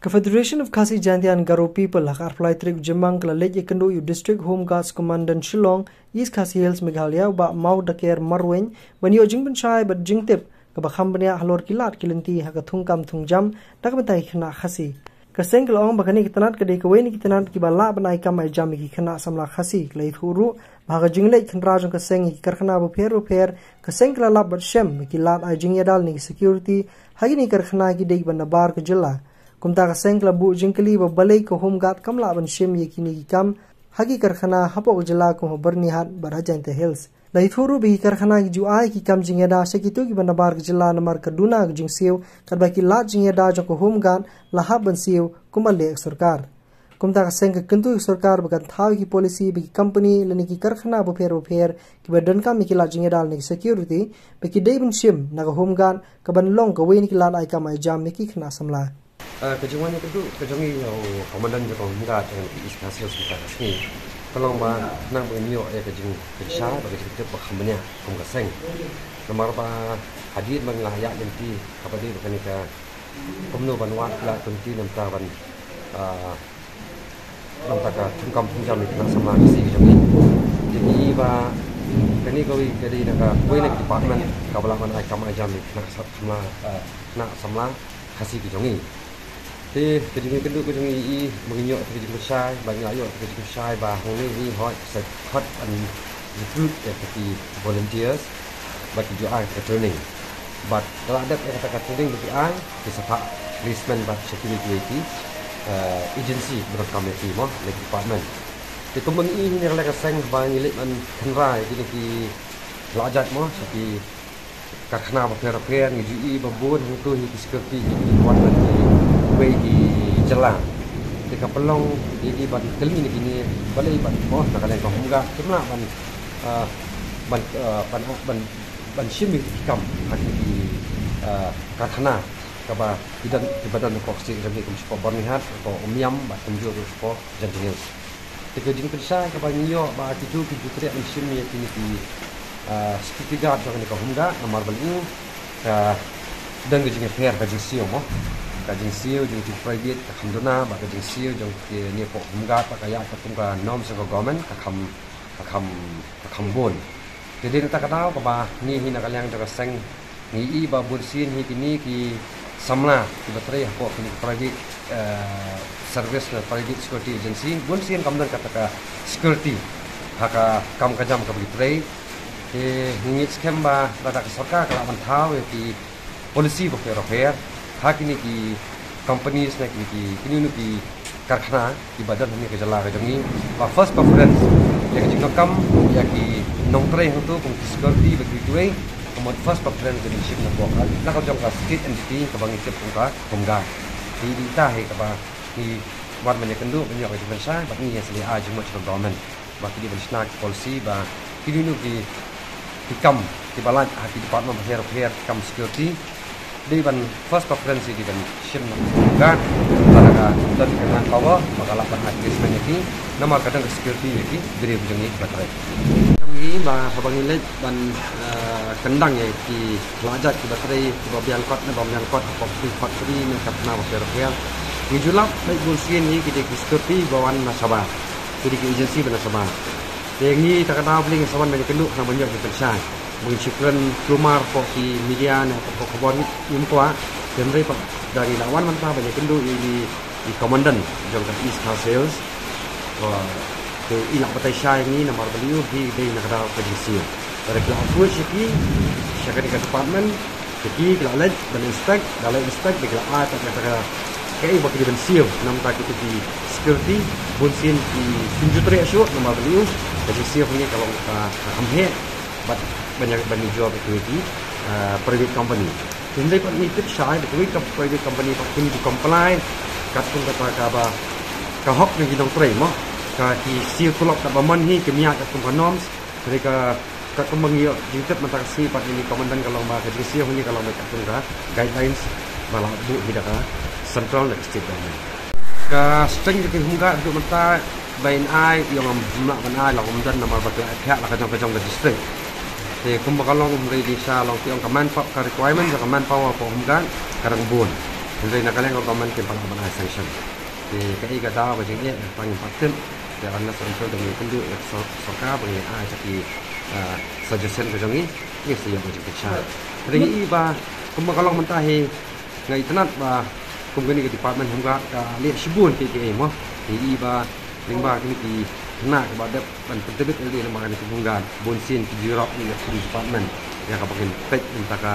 Confederation of Khasi Jantian Garo people hak apply trip Jemang Klalej Ikendu yu District Home Guards Commandant Shillong East Khasi Hills Meghalaya ba mau daker marwen banyo jing benchai bat jing tip ka ba khambania halor kilat kilinti hak thungkam thungjam dak bentai khna khasi kaseng klong bakani kitanat kade ka weni kitanat ki bala banai kam ai jam ki khna samla khasi lei thuru bhaga jingle khnra jong kaseng ki karkhana bu pher kaseng kala bat shem ki lat ai jing yadal ni security hagini karkhana ki dei ban bar ka jilla kumta kaseng klabu jingkali ba balai ko home guard kamla ban shem yekini ki kam hagi karkhana hapok jilla ko barni hat barajante hills lai thuru bi karkhana ki ju ai ki kam jingeda sekitu ki ban bar ka jilla namar kaduna jing sew kadba ki la jingeda jo ko home guard laha ban sew kumale sarkar kumta kaseng kentu sarkar bagan thaw ki policy bi company lani ki karkhana bu pher ki badan kam ki la jingeda ni security bi ki dei ban shem na home guard ka ban long ka wen ki la ai kam ai jam ki khna samla kejongannya itu kejongi komandan Jepang enggak dengan iskasih kita sini tolong ba nang benyo kejeng kesha bagi kita bakhamnya kum kaseng nomor ba hadir menglaya nanti kapadi bukan ka komno banwa la tunti namta ban namta ka thungkam thungjam ni na sama si kejongi jadi ba kani koi jadi naka koina department kabalaman ai kam ajam ni na sama kasih kejongi kejungi kedua kejungi i menginyok kejungi syai banyak ayok kejungi syai bahang ni hot hot and recruit seperti volunteers bagi jual ke training but kalau ada kata training bagi ai sepak policeman but security agency berkomiti mah lagi department di kembang ini ni kalau kaseng bang ilik man kenrai jadi ki lajat mah seperti karkhana berperian ngiji babun itu ni security buat di jalan jika pelong di ban keli ni kini balai ban oh nak kalian kau enggak kena ban shimi kam hati di karkhana kaba tidak di badan koksi jadi kum sport bernihat atau umiam bat tunjuk sport jantung jika jing kerja kaba nyo ba itu teriak shimi kini di security guard jangan kau enggak nomor beli dan gejing fair gejing sio mo kajing siu jeng private kamdona ba kajing siu jeng ni pok humga pa kaya ka tungka nom sa government ka bon jadi kita kata ba ni hina kalyang jaga seng ni i ba bursin hi kini ki samla ki batrai ko kini private service na private security agency bursin kamdan kata ka security haka kam kajam ka batrai ni scam ba rada ka sarkar kala man thaw ki policy bo fair hakini ki companies na kini ki karkhana ki badan ni ke jala ke jangi ba first preference ya ki kam ya ki nongtre hutu kum security bagi tuai komod first preference di ship na bo na ka jong ka state entity ka bangi chep ka komga di ta he ka ba ni wat manya kendu manya ka dimensa ba ni asli a jung much government ba ki di snack policy ba kini ki kam ki balan ki department of health kam security di ban first preference di ban shim kan para dan dengan power makalapan agreement ini nama kadang security ini dari bujang ini baterai kami bah habang ilet ban kendang ya di lajat di baterai di babian kot kopi factory ni kapna baterai di julap baik bulsian ini kita security bawan nasabah jadi ke agensi nasabah yang ini tak kenal beli sawan banyak kenduk nama banyak dipercayai mengisipkan keluar kopi media atau kebon impor dan dari lawan mentah banyak kendu di komandan jangka East Khasi Hills ke ilang batai syai ini nomor beliau di negara Kajisi dari kelas dua syakir ke department jadi kelas dan inspect di kelas A kata KI bagi di bensil nampak itu di security bunsin di tunjuk asyo nomor beliau Kajisi punya kalau hamhe banyak jual equity private company. Jadi pak ni tip syai betul ke private company pak pun di comply kat pun kata kaba kahok yang kita terima ka di seal tulak tak baman hi kemia kat pun norms mereka kat kembang yo jingtep mentasi pak ini komandan kalau mbak ke seal ni kalau mereka pun guidelines malah bu tidak central dan state government. Ka string jadi hungga untuk menta bain ai yang jumlah ban ai la komandan nomor batu pihak la kajang-kajang ke district kumbakalong dari desa long tiong command power requirement ke command power for humgan karang bun Jadi nak kalian government ke pangkalan sanction. Di KI kata macam ni paling penting kerana sanction dengan penduduk sokar bagi jadi suggestion ke jangi ni saya macam kecil. Jadi iba kalau mentahi ngai tenat ba kumgani ke department hingga ka lihat shibun ke mo iba lingba kini di kena kepada penterbit LD lembaga ni tunggan bonsin di Europe ni department yang kapakin pet entah ka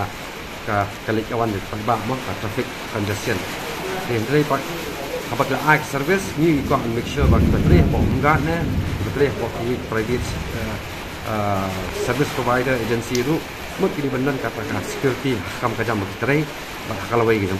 kalik kawan di pagba mo ka traffic congestion ni dari pak apabila air service ni ko make sure bag bateri po enggak na bateri po ini private service provider agency itu mungkin benar katakan security kam kajam bateri bah kalau bagi kita